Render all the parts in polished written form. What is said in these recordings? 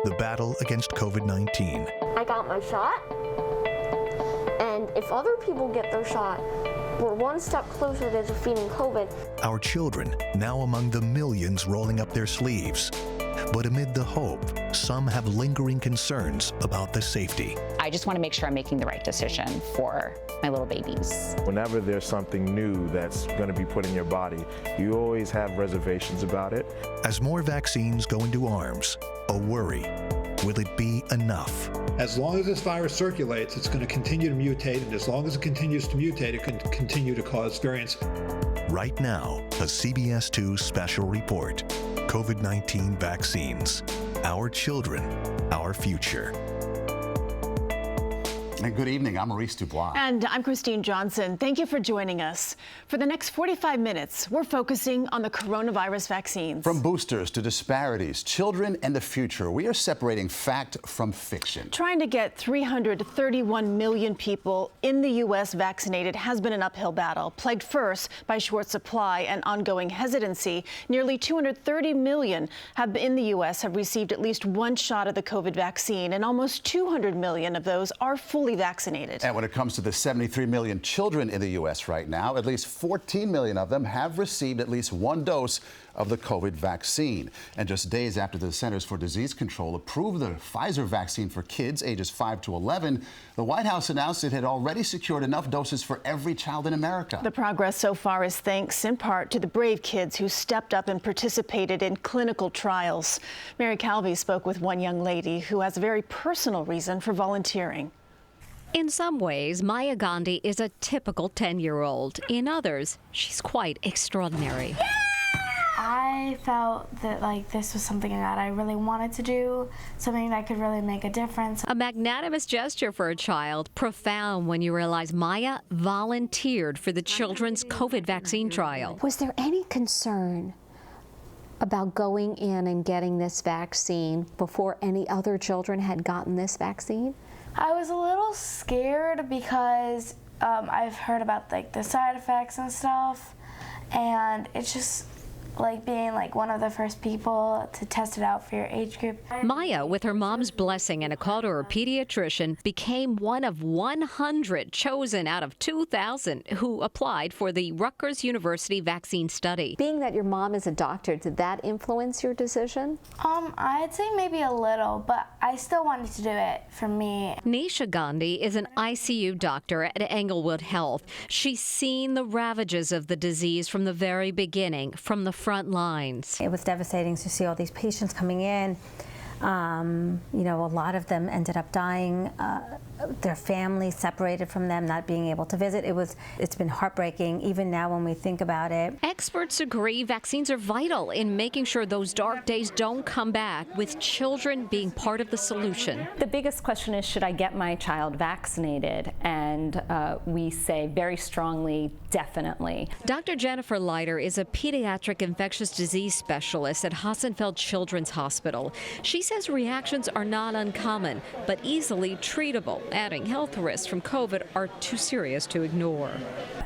the battle against COVID-19. I got my shot, and if other people get their shot, we're one step closer to defeating COVID. Our children, now among the millions rolling up their sleeves. But amid the hope, some have lingering concerns about the safety. I just want to make sure I'm making the right decision for my little babies. Whenever there's something new that's going to be put in your body, you always have reservations about it. As more vaccines go into arms, a worry. Will it be enough? As long as this virus circulates, it's going to continue to mutate, and as long as it continues to mutate, it can continue to cause variants. Right now, a CBS 2 special report. COVID-19 vaccines. Our children, our future. And good evening, I'm Maurice Dubois. And I'm Christine Johnson. Thank you for joining us. For the next 45 minutes, we're focusing on the coronavirus vaccines. From boosters to disparities, children and the future, we are separating fact from fiction. Trying to get 331 million people in the U.S. vaccinated has been an uphill battle, plagued first by short supply and ongoing hesitancy. Nearly 230 million in the U.S. have received at least one shot of the COVID vaccine, and almost 200 million of those are fully vaccinated. And when it comes to the 73 million children in the U.S. right now, at least 14 million of them have received at least one dose of the COVID vaccine. And just days after the Centers for Disease Control approved the Pfizer vaccine for kids ages 5 to 11, the White House announced it had already secured enough doses for every child in America. The progress so far is thanks in part to the brave kids who stepped up and participated in clinical trials. Mary Calvi spoke with one young lady who has a very personal reason for volunteering. In some ways, Maya Gandhi is a typical 10-year-old. In others, she's quite extraordinary. I felt that this was something that I really wanted to do, something that could really make a difference. A magnanimous gesture for a child, profound when you realize Maya volunteered for the children's COVID vaccine trial. Was there any concern about going in and getting this vaccine before any other children had gotten this vaccine? I was a little scared because I've heard about the side effects and stuff, and it's just being one of the first people to test it out for your age group. Maya, with her mom's blessing and a call to her pediatrician, became one of 100 chosen out of 2,000 who applied for the Rutgers University vaccine study. Being that your mom is a doctor, did that influence your decision? I'd say maybe a little, but I still wanted to do it for me. Nisha Gandhi is an ICU doctor at Englewood Health. She's seen the ravages of the disease from the very beginning, from the front lines. It was devastating to see all these patients coming in. A lot of them ended up dying, their families separated from them, not being able to visit. It's been heartbreaking, even now when we think about it. Experts agree vaccines are vital in making sure those dark days don't come back, with children being part of the solution. The biggest question is, should I get my child vaccinated? And we say very strongly, definitely. Dr. Jennifer Leiter is a pediatric infectious disease specialist at Hassenfeld Children's Hospital. She says reactions are not uncommon, but easily treatable, adding health risks from COVID are too serious to ignore.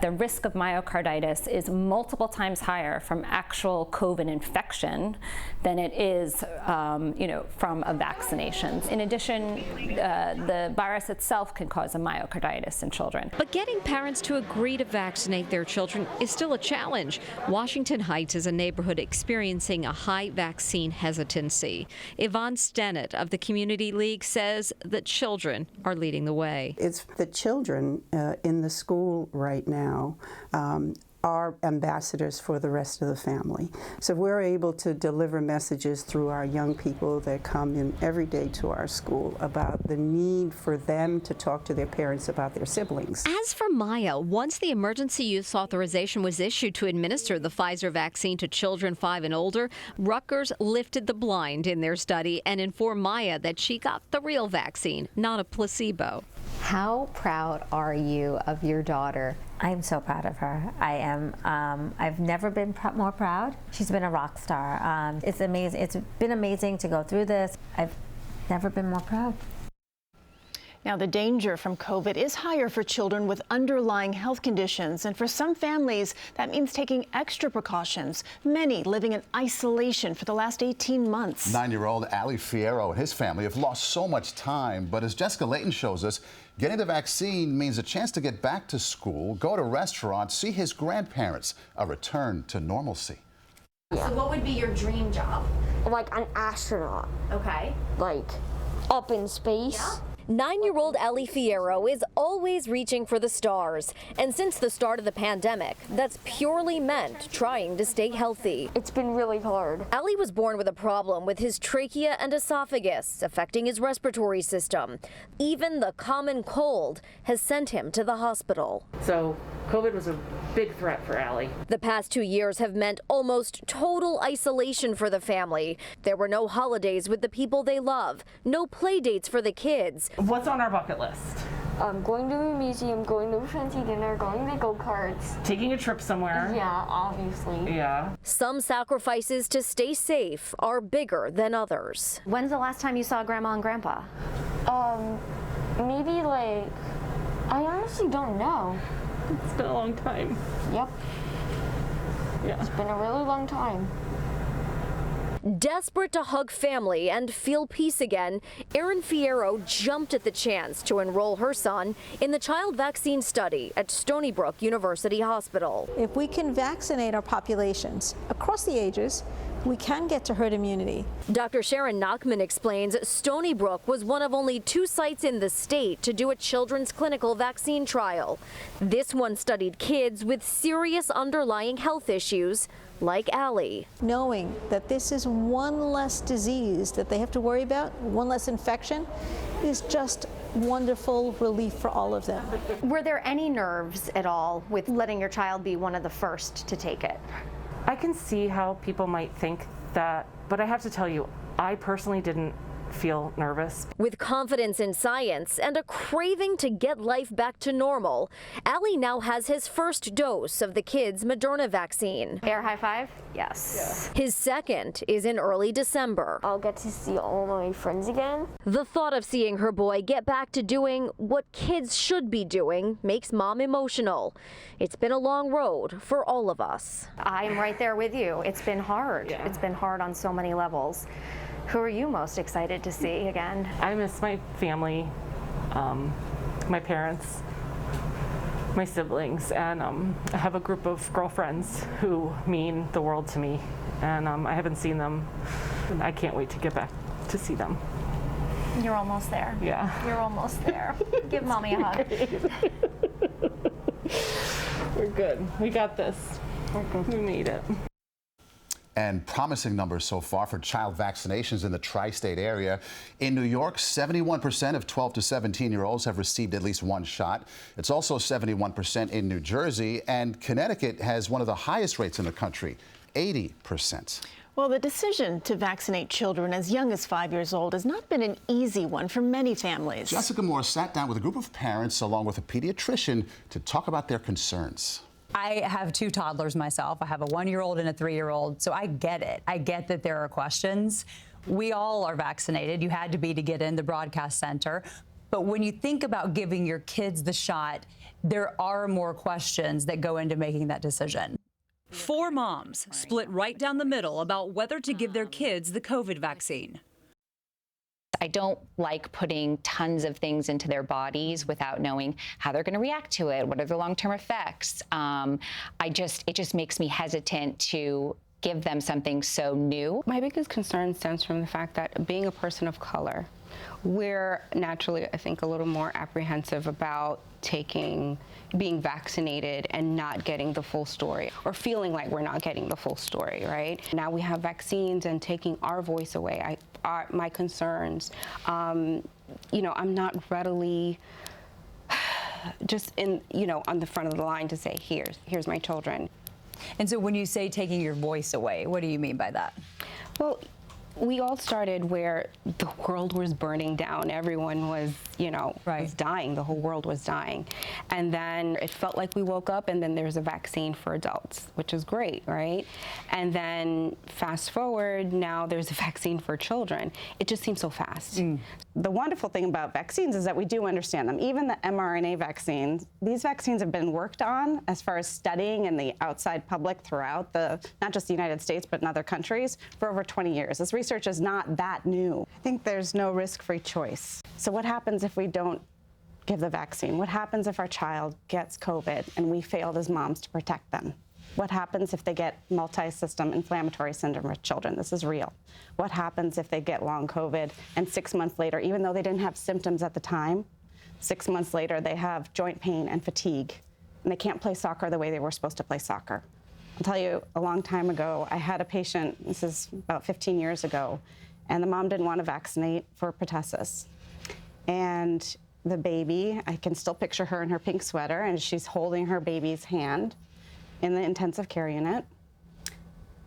The risk of myocarditis is multiple times higher from actual COVID infection than it is, from a vaccination. In addition, the virus itself can cause a myocarditis in children. But getting parents to agree to vaccinate their children is still a challenge. Washington Heights is a neighborhood experiencing a high vaccine hesitancy. Yvonne Stennett of the Community League says that children are leading the way. It's the children in the school right now are ambassadors for the rest of the family. So we're able to deliver messages through our young people that come in every day to our school about the need for them to talk to their parents about their siblings. As for Maya, once the emergency use authorization was issued to administer the Pfizer vaccine to children 5 and older, Rutgers lifted the blind in their study and informed Maya that she got the real vaccine, not a placebo. How proud are you of your daughter? I'm so proud of her. I am. I've never been more proud. She's been a rock star. It's amazing. It's been amazing to go through this. I've never been more proud. Now, the danger from COVID is higher for children with underlying health conditions, and for some families, that means taking extra precautions, many living in isolation for the last 18 months. 9-year-old Ali Fierro and his family have lost so much time, but as Jessica Layton shows us, getting the vaccine means a chance to get back to school, go to restaurants, see his grandparents, a return to normalcy. Yeah. So what would be your dream job? Like an astronaut. Okay. Like up in space. Yeah. 9-year-old Ali Fierro is always reaching for the stars. And since the start of the pandemic, that's purely meant trying to stay healthy. It's been really hard. Ali was born with a problem with his trachea and esophagus, affecting his respiratory system. Even the common cold has sent him to the hospital. So COVID was a big threat for Ali. The past 2 years have meant almost total isolation for the family. There were no holidays with the people they love, no play dates for the kids. What's on our bucket list? Going to a museum, going to a fancy dinner, going to go-karts. Taking a trip somewhere. Yeah, obviously. Yeah. Some sacrifices to stay safe are bigger than others. When's the last time you saw Grandma and Grandpa? Maybe like, I honestly don't know. It's been a long time. Yep. Yeah. It's been a really long time. Desperate to hug family and feel peace again, Erin Fierro jumped at the chance to enroll her son in the child vaccine study at Stony Brook University Hospital. If we can vaccinate our populations across the ages, we can get to herd immunity. Dr. Sharon Nachman explains Stony Brook was one of only 2 sites in the state to do a children's clinical vaccine trial. This one studied kids with serious underlying health issues like Ali. Knowing that this is one less disease that they have to worry about, one less infection, is just wonderful relief for all of them. Were there any nerves at all with letting your child be one of the first to take it? I can see how people might think that, but I have to tell you, I personally didn't feel nervous. With confidence in science and a craving to get life back to normal, Ali now has his first dose of the kids' Moderna vaccine. Air high five? Yes. Yeah. His second is in early December. I'll get to see all my friends again. The thought of seeing her boy get back to doing what kids should be doing makes mom emotional. It's been a long road for all of us. I'm right there with you. It's been hard. Yeah. It's been hard on so many levels. Who are you most excited to see again? I miss my family, my parents, my siblings, and I have a group of girlfriends who mean the world to me, and I haven't seen them, and I can't wait to get back to see them. You're almost there. Yeah. You're almost there. Give mommy a hug. We're good. We got this. We made it. And promising numbers so far for child vaccinations in the tri-state area. In New York, 71% of 12 to 17-year-olds have received at least one shot. It's also 71% in New Jersey, and Connecticut has one of the highest rates in the country, 80%. Well, the decision to vaccinate children as young as 5 years old has not been an easy one for many families. Jessica Moore sat down with a group of parents along with a pediatrician to talk about their concerns. I have 2 toddlers myself. I have a 1-year-old and a 3-year-old, so I get it. I get that there are questions. We all are vaccinated. You had to be to get in the broadcast center. But when you think about giving your kids the shot, there are more questions that go into making that decision. 4 moms split right down the middle about whether to give their kids the COVID vaccine. I don't like putting tons of things into their bodies without knowing how they're going to react to it. What are the long-term effects? It just makes me hesitant to give them something so new. My biggest concern stems from the fact that being a person of color, we're naturally, I think, a little more apprehensive about being vaccinated and not getting the full story, or feeling like we're not getting the full story, right? Now we have vaccines and taking our voice away. My concerns, I'm not readily just on the front of the line to say, here's my children. And so when you say taking your voice away, what do you mean by that? Well, We all started where the world was burning down. Everyone was, was dying. The whole world was dying. And then it felt like we woke up, and then there's a vaccine for adults, which is great, right? And then fast forward, now there's a vaccine for children. It just seems so fast. The wonderful thing about vaccines is that we do understand them. Even the mRNA vaccines, these vaccines have been worked on as far as studying in the outside public throughout not just the United States, but in other countries for over 20 years. This research is not that new. I think there's no risk-free choice. So what happens if we don't give the vaccine? What happens if our child gets COVID and we failed as moms to protect them? What happens if they get multi-system inflammatory syndrome with children? This is real. What happens if they get long COVID and 6 months later, even though they didn't have symptoms at the time, 6 months later they have joint pain and fatigue and they can't play soccer the way they were supposed to play soccer? I'll tell you, a long time ago, I had a patient, this is about 15 years ago, and the mom didn't want to vaccinate for pertussis. And the baby, I can still picture her in her pink sweater, and she's holding her baby's hand in the intensive care unit,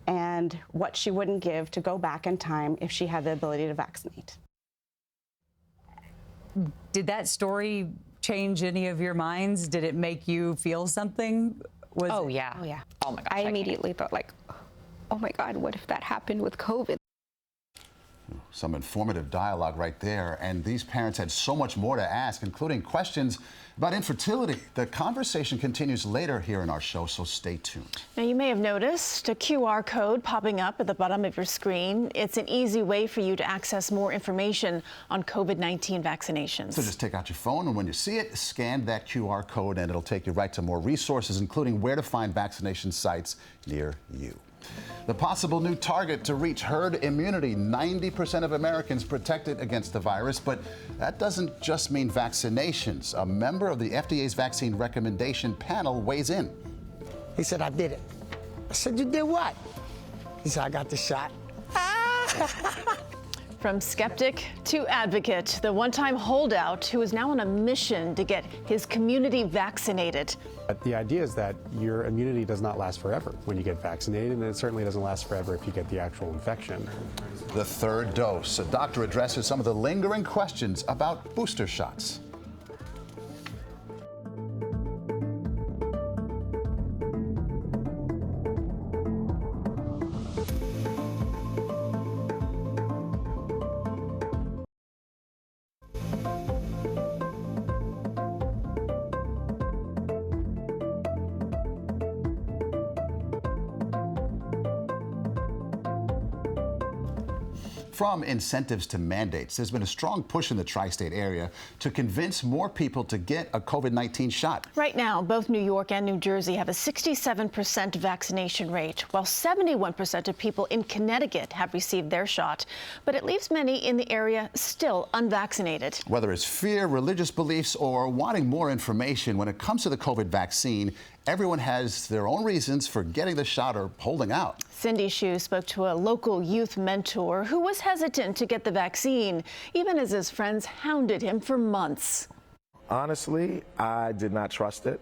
and what she wouldn't give to go back in time if she had the ability to vaccinate. Did that story change any of your minds? Did it make you feel something? Oh, yeah. Oh, my gosh. I immediately thought, oh, my God, what if that happened with COVID? Some informative dialogue right there. And these parents had so much more to ask, including questions about infertility. The conversation continues later here in our show, so stay tuned. Now, you may have noticed a QR code popping up at the bottom of your screen. It's an easy way for you to access more information on COVID-19 vaccinations. So just take out your phone, and when you see it, scan that QR code, and it'll take you right to more resources, including where to find vaccination sites near you. The possible new target to reach herd immunity, 90% of Americans protected against the virus, but that doesn't just mean vaccinations. A member of the FDA's vaccine recommendation panel weighs in. He said, I did it. I said, you did what? He said, I got the shot. From skeptic to advocate, the one-time holdout who is now on a mission to get his community vaccinated. The idea is that your immunity does not last forever when you get vaccinated, and it certainly doesn't last forever if you get the actual infection. The third dose. A doctor addresses some of the lingering questions about booster shots. From incentives to mandates, there's been a strong push in the tri-state area to convince more people to get a COVID-19 shot. Right now, both New York and New Jersey have a 67% vaccination rate, while 71% of people in Connecticut have received their shot. But it leaves many in the area still unvaccinated. Whether it's fear, religious beliefs, or wanting more information, when it comes to the COVID vaccine, everyone has their own reasons for getting the shot or holding out. Cindy Hsu spoke to a local youth mentor who was hesitant to get the vaccine, even as his friends hounded him for months. Honestly, I did not trust it.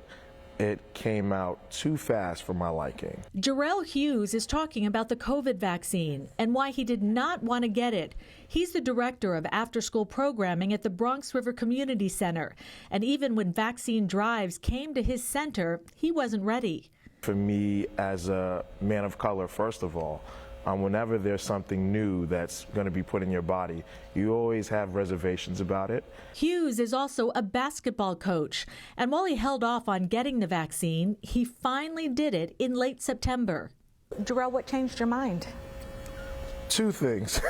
It came out too fast for my liking. Jarrell Hughes is talking about the COVID vaccine and why he did not want to get it. He's the director of after-school programming at the Bronx River Community Center. And even when vaccine drives came to his center, he wasn't ready. For me, as a man of color, first of all, whenever there's something new that's going to be put in your body, you always have reservations about it. Hughes is also a basketball coach, and while he held off on getting the vaccine, he finally did it in late September. Jarrell, what changed your mind? Two things.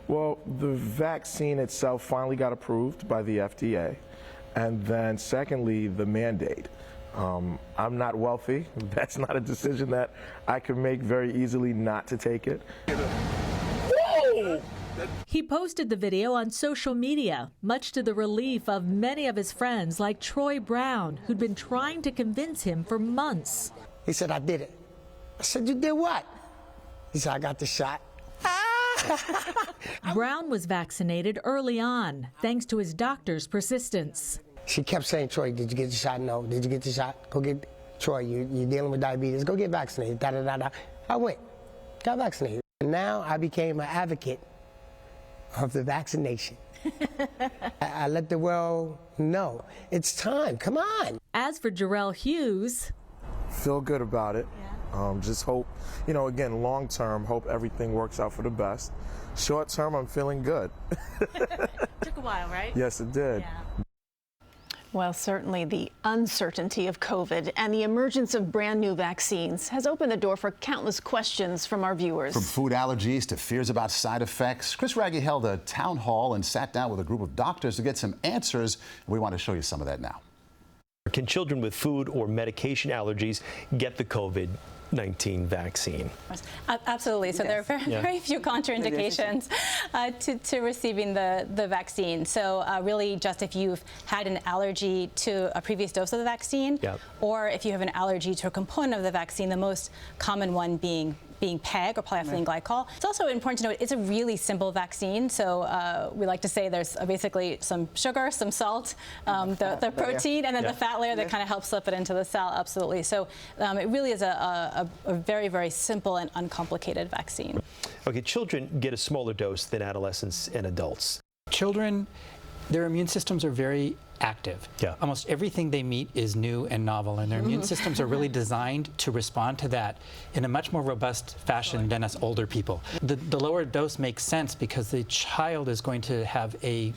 Well, the vaccine itself finally got approved by the FDA, and then secondly, the mandate. I'm not wealthy. That's not a decision that I can make very easily not to take it. Whoa! He posted the video on social media, much to the relief of many of his friends like Troy Brown, who'd been trying to convince him for months. He said, I did it. I said, you did what? He said, I got the shot. Brown was vaccinated early on, thanks to his doctor's persistence. She kept saying, Troy, did you get the shot? No. Did you get the shot? Go get, Troy, you're dealing with diabetes. Go get vaccinated. Da, da, da, da. I went, got vaccinated. And now I became an advocate of the vaccination. I let the world know it's time. Come on. As for Jarrell Hughes, feel good about it. Just hope, again, long term, hope everything works out for the best. Short term, I'm feeling good. took a while, right? Yes, it did. Yeah. Well, certainly the uncertainty of COVID and the emergence of brand new vaccines has opened the door for countless questions from our viewers. From food allergies to fears about side effects, Chris Raggi held a town hall and sat down with a group of doctors to get some answers. We want to show you some of that now. Can children with food or medication allergies get the COVID-19 vaccine? Absolutely. So there are very few contraindications to receiving the vaccine. So really just if you've had an allergy to a previous dose of the vaccine, or if you have an allergy to a component of the vaccine, the most common one being PEG or polyethylene glycol. It's also important to note it's a really simple vaccine. So we like to say there's basically some sugar, some salt, the protein, and then the fat layer that kind of helps slip it into the cell. Absolutely. So it really is a very, very simple and uncomplicated vaccine. Okay, children get a smaller dose than adolescents and adults. Children, their immune systems are very active. Almost everything they meet is new and novel, and their immune systems are really designed to respond to that in a much more robust fashion than us older people. The lower dose makes sense because the child is going to have a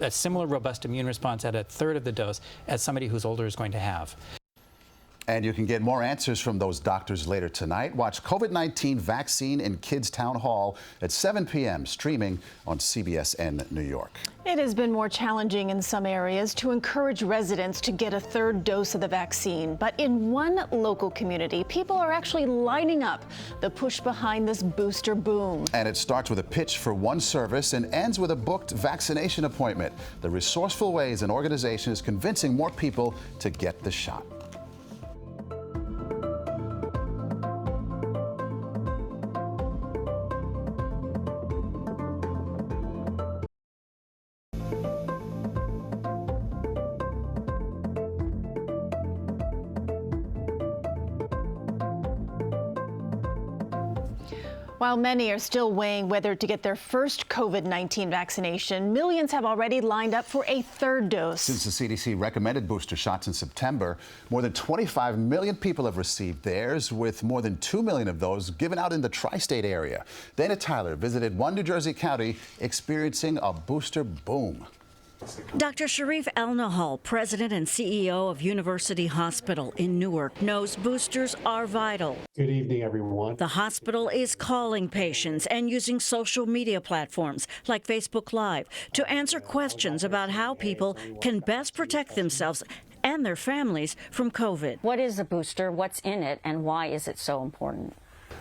similar robust immune response at a third of the dose as somebody who's older is going to have. And you can get more answers from those doctors later tonight. Watch COVID-19 Vaccine in Kids Town Hall at 7 p.m. streaming on CBS New York. It has been more challenging in some areas to encourage residents to get a third dose of the vaccine. But in one local community, people are actually lining up the push behind this booster boom. And it starts with a pitch for one service and ends with a booked vaccination appointment. The resourceful ways an organization is convincing more people to get the shot. While many are still weighing whether to get their first COVID-19 vaccination, millions have already lined up for a third dose. Since the CDC recommended booster shots in September, more than 25 million people have received theirs, with more than 2 million of those given out in the tri-state area. Dana Tyler visited one New Jersey county experiencing a booster boom. Dr. Sharif El-Nahal, president and CEO of University Hospital in Newark, knows boosters are vital. Good evening, everyone. The hospital is calling patients and using social media platforms like Facebook Live to answer questions about how people can best protect themselves and their families from COVID. What is a booster? What's in it? And why is it so important?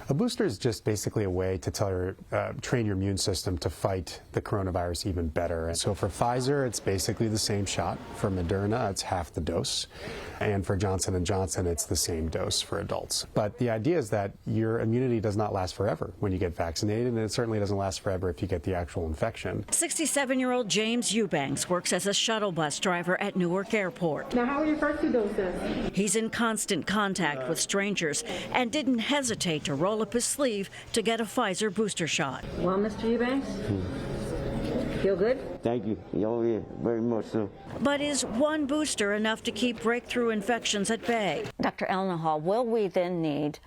A booster is just basically a way to train your immune system to fight the coronavirus even better. And so for Pfizer, it's basically the same shot. For Moderna, it's half the dose. And for Johnson & Johnson, it's the same dose for adults. But the idea is that your immunity does not last forever when you get vaccinated, and it certainly doesn't last forever if you get the actual infection. 67-year-old James Eubanks works as a shuttle bus driver at Newark Airport. Now, how are your first 2 doses? He's in constant contact with strangers and didn't hesitate to roll up his sleeve to get a Pfizer booster shot. Well, Mr. Eubanks, feel good? Thank you. Oh, yeah, very much so. But is one booster enough to keep breakthrough infections at bay? Dr. El-Nahal, will we then need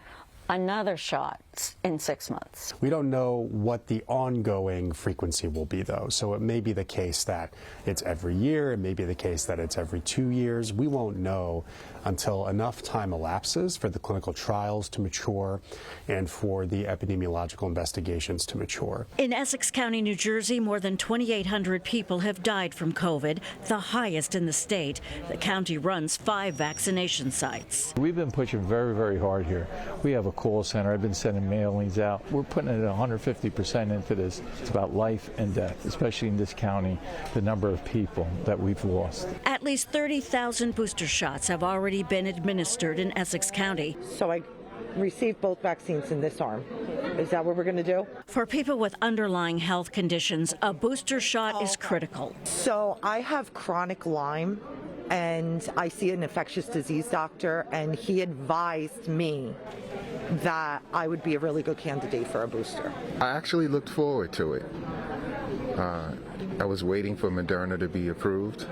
another shot in 6 months? We don't know what the ongoing frequency will be, though. So it may be the case that it's every year. It may be the case that it's every 2 years. We won't know until enough time elapses for the clinical trials to mature and for the epidemiological investigations to mature. In Essex County, New Jersey, more than 2,800 people have died from COVID, the highest in the state. The county runs 5 vaccination sites. We've been pushing very, very hard here. We have a call center. I've been sending mailings out. We're putting it 150% into this. It's about life and death, especially in this county, the number of people that we've lost. At least 30,000 booster shots have already been administered in Essex County. So I received both vaccines in this arm. Is that what we're going to do? For people with underlying health conditions, a booster shot is critical. So I have chronic Lyme, and I see an infectious disease doctor, and he advised me that I would be a really good candidate for a booster. I actually looked forward to it. I was waiting for Moderna to be approved,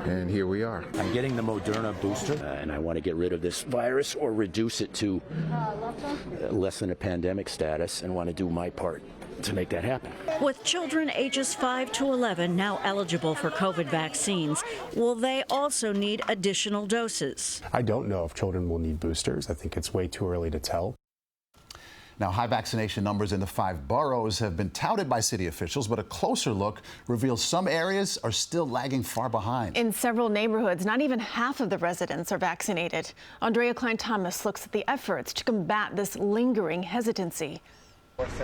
and here we are. I'm getting the Moderna booster, and I want to get rid of this virus or reduce it to less than a pandemic status, and want to do my part to make that happen. With children ages 5 to 11 now eligible for COVID vaccines, will they also need additional doses? I don't know if children will need boosters. I think it's way too early to tell. Now, high vaccination numbers in the 5 boroughs have been touted by city officials, but a closer look reveals some areas are still lagging far behind. In several neighborhoods, not even half of the residents are vaccinated. Andrea Klein-Thomas looks at the efforts to combat this lingering hesitancy.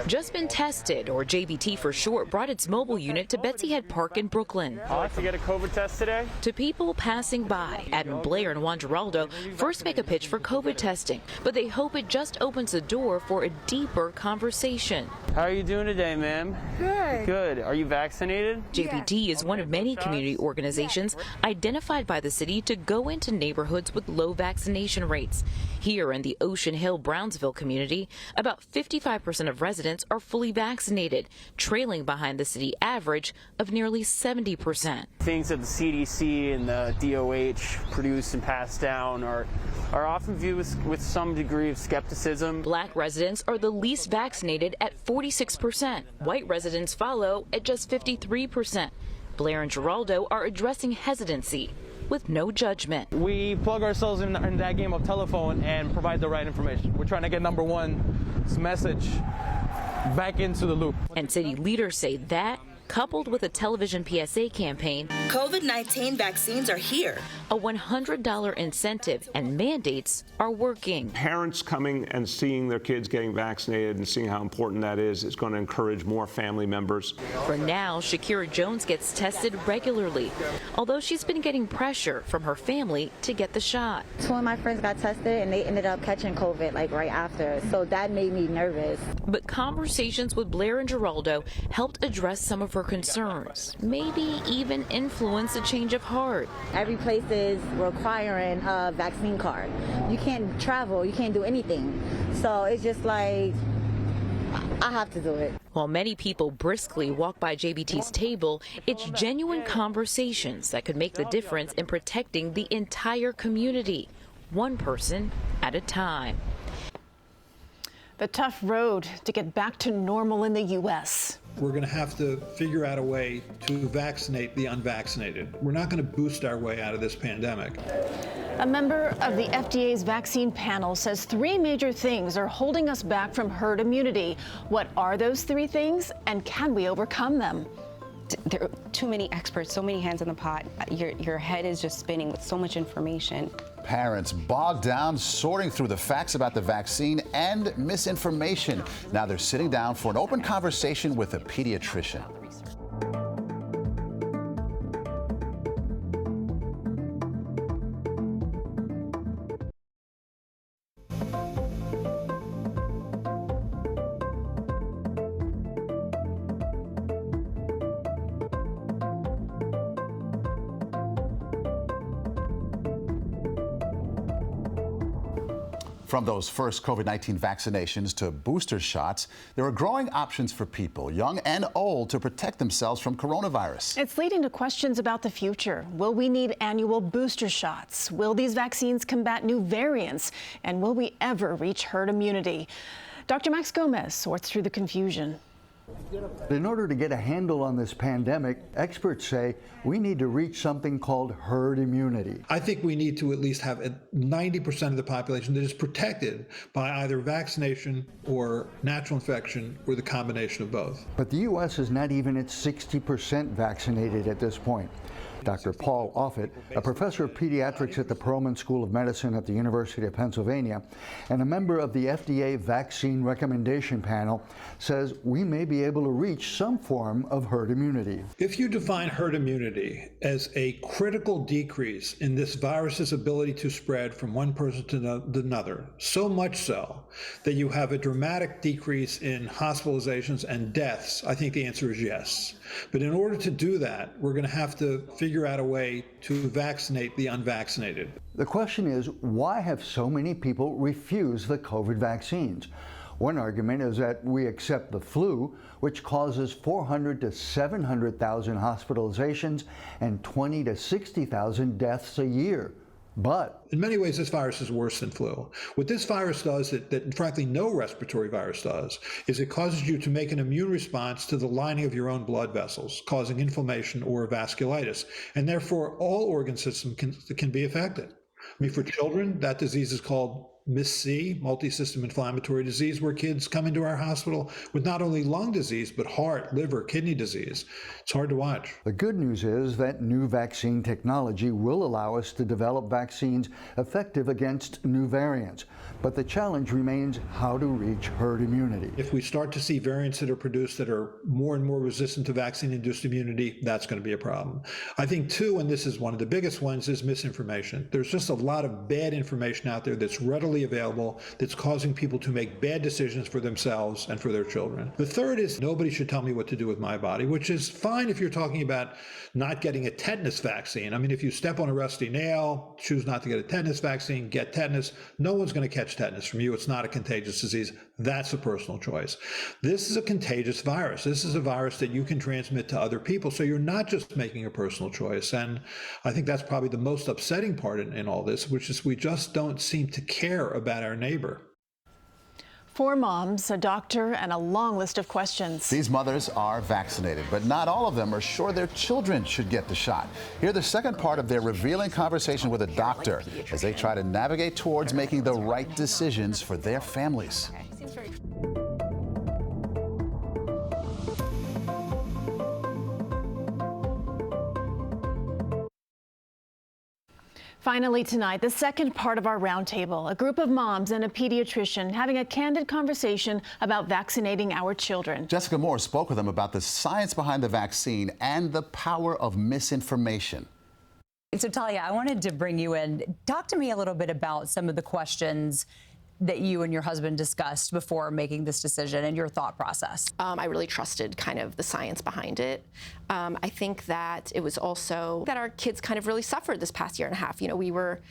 Just Been Tested, or JBT for short, brought its mobile unit to Betsy Head Park in Brooklyn. I'd like to get a COVID test today. To people passing by, Adam Blair and Juan Giraldo first make a pitch for COVID testing, but they hope it just opens the door for a deeper conversation. How are you doing today, ma'am? Good. Good. Are you vaccinated? JBT is one of many community organizations identified by the city to go into neighborhoods with low vaccination rates. Here in the Ocean Hill, Brownsville community, about 55% of residents are fully vaccinated, trailing behind the city average of nearly 70%. Things that the CDC and the DOH produce and pass down are often viewed with some degree of skepticism. Black residents are the least vaccinated at 46%. White residents follow at just 53%. Blair and Giraldo are addressing hesitancy with no judgment. We plug ourselves in that game of telephone and provide the right information. We're trying to get number one's message back into the loop. And city leaders say that, coupled with a television PSA campaign, COVID-19 vaccines are here. A $100 incentive and mandates are working. Parents coming and seeing their kids getting vaccinated and seeing how important that is going to encourage more family members. For now, Shakira Jones gets tested regularly, although she's been getting pressure from her family to get the shot. Two of my friends got tested and they ended up catching COVID like right after, so that made me nervous. But conversations with Blair and Giraldo helped address some of her concerns, maybe even influence a change of heart. Every place is requiring a vaccine card. You can't travel, you can't do anything. So it's just like, I have to do it. While many people briskly walk by JBT's table, it's genuine conversations that could make the difference in protecting the entire community, one person at a time. The tough road to get back to normal in the U.S. We're going to have to figure out a way to vaccinate the unvaccinated. We're not going to boost our way out of this pandemic. A member of the FDA's vaccine panel says 3 major things are holding us back from herd immunity. What are those 3 things, and can we overcome them? There are too many experts, so many hands in the pot. Your head is just spinning with so much information. Parents bogged down sorting through the facts about the vaccine and misinformation. Now they're sitting down for an open conversation with a pediatrician. From those first COVID-19 vaccinations to booster shots, there are growing options for people, young and old, to protect themselves from coronavirus. It's leading to questions about the future. Will we need annual booster shots? Will these vaccines combat new variants? And will we ever reach herd immunity? Dr. Max Gomez sorts through the confusion. In order to get a handle on this pandemic, experts say we need to reach something called herd immunity. I think we need to at least have 90% of the population that is protected by either vaccination or natural infection or the combination of both. But the U.S. is not even at 60% vaccinated at this point. Dr. Paul Offit, a professor of pediatrics at the Perelman School of Medicine at the University of Pennsylvania and a member of the FDA Vaccine Recommendation Panel, says we may be able to reach some form of herd immunity. If you define herd immunity as a critical decrease in this virus's ability to spread from one person to another, so much so that you have a dramatic decrease in hospitalizations and deaths, I think the answer is yes. But in order to do that, we're going to have to figure figure out a way to vaccinate the unvaccinated. The question is, why have so many people refused the COVID vaccines? One argument is that we accept the flu, which causes 400,000 to 700,000 hospitalizations and 20,000 to 60,000 deaths a year. But in many ways, this virus is worse than flu. What this virus does that frankly no respiratory virus does is it causes you to make an immune response to the lining of your own blood vessels, causing inflammation or vasculitis. And therefore, all organ systems can be affected. I mean, for children, that disease is called MIS-C, multi-system inflammatory disease, where kids come into our hospital with not only lung disease, but heart, liver, kidney disease. It's hard to watch. The good news is that new vaccine technology will allow us to develop vaccines effective against new variants. But the challenge remains how to reach herd immunity. If we start to see variants that are produced that are more and more resistant to vaccine-induced immunity, that's going to be a problem. I think, too, and this is one of the biggest ones, is misinformation. There's just a lot of bad information out there that's readily available that's causing people to make bad decisions for themselves and for their children. The third is nobody should tell me what to do with my body, which is fine if you're talking about not getting a tetanus vaccine. I mean, if you step on a rusty nail, choose not to get a tetanus vaccine, get tetanus, no one's going to catch tetanus from you. It's not a contagious disease. That's a personal choice. This is a contagious virus. This is a virus that you can transmit to other people. So you're not just making a personal choice. And I think that's probably the most upsetting part in all this, which is we just don't seem to care about our neighbor. 4 moms, a doctor, and a long list of questions. These mothers are vaccinated, but not all of them are sure their children should get the shot. Hear the second part of their revealing conversation with a doctor as they try to navigate towards making the right decisions for their families. Finally tonight, the second part of our roundtable, a group of moms and a pediatrician having a candid conversation about vaccinating our children. Jessica Moore spoke with them about the science behind the vaccine and the power of misinformation. So Talia, I wanted to bring you in. Talk to me a little bit about some of the questions that you and your husband discussed before making this decision and your thought process. I really trusted kind of the science behind it. I think that it was also that our kids kind of really suffered this past year and a half. You know, we were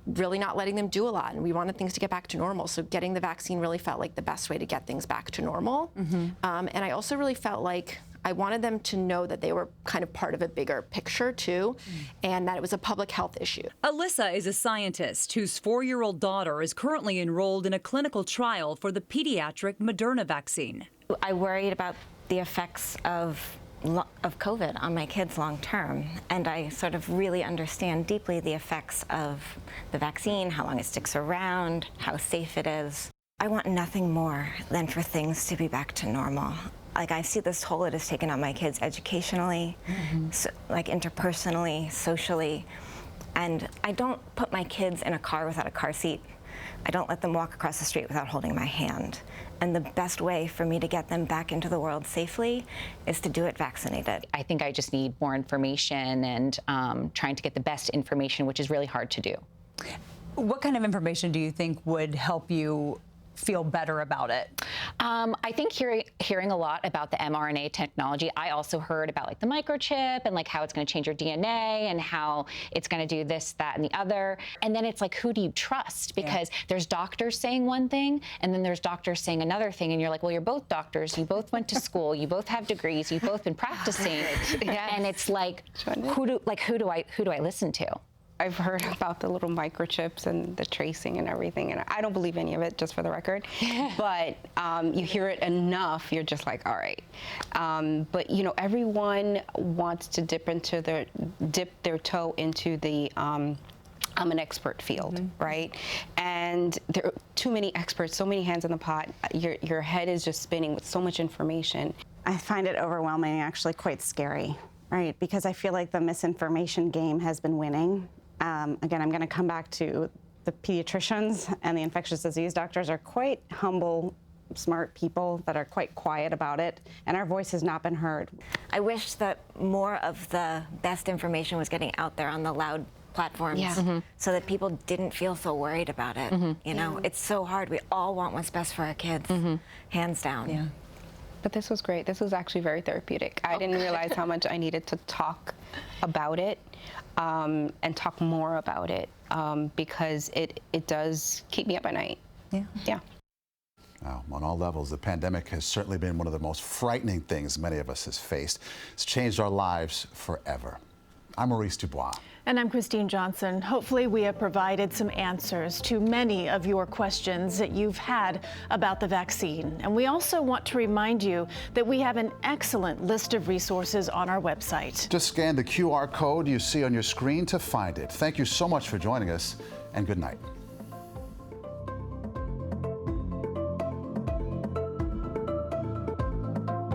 really not letting them do a lot, and we wanted things to get back to normal. So getting the vaccine really felt like the best way to get things back to normal. And I also really felt like I wanted them to know that they were kind of part of a bigger picture, too, and that it was a public health issue. Alyssa is a scientist whose 4-year-old daughter is currently enrolled in a clinical trial for the pediatric Moderna vaccine. I worried about the effects of COVID on my kids long term, and I sort of really understand deeply the effects of the vaccine, how long it sticks around, how safe it is. I want nothing more than for things to be back to normal. Like, I see this toll it has taken on my kids educationally, like interpersonally, socially, and I don't put my kids in a car without a car seat. I don't let them walk across the street without holding my hand. And the best way for me to get them back into the world safely is to do it vaccinated. I think I just need more information and trying to get the best information, which is really hard to do. What kind of information do you think would help you feel better about it? I think hearing a lot about the mRNA technology. I also heard about like the microchip and like how it's going to change your DNA and how it's going to do this, that, and the other. And then it's like, who do you trust? Because there's doctors saying one thing, and then there's doctors saying another thing, and you're like, well, you're both doctors. You both went to school. You both have degrees. You've both been practicing. And it's like, who do I listen to? I've heard about the little microchips and the tracing and everything, and I don't believe any of it, just for the record. But you hear it enough, you're just like, all right. But you know, everyone wants to dip their toe into the I'm an expert field, right? And there are too many experts, so many hands in the pot. Your head is just spinning with so much information. I find it overwhelming, actually quite scary, right? Because I feel like the misinformation game has been winning. Again, I'm going to come back to the pediatricians and the infectious disease doctors are quite humble, smart people that are quite quiet about it, and our voice has not been heard. I wish that more of the best information was getting out there on the loud platforms so that people didn't feel so worried about it. You know, it's so hard. We all want what's best for our kids, hands down. But this was great. This was actually very therapeutic. I didn't realize how much I needed to talk about it and talk more about it because it does keep me up at night. Yeah. Now, on all levels, the pandemic has certainly been one of the most frightening things many of us has faced. It's changed our lives forever. I'm Maurice Dubois. And I'm Christine Johnson. Hopefully we have provided some answers to many of your questions that you've had about the vaccine. And we also want to remind you that we have an excellent list of resources on our website. Just scan the QR code you see on your screen to find it. Thank you so much for joining us, and good night.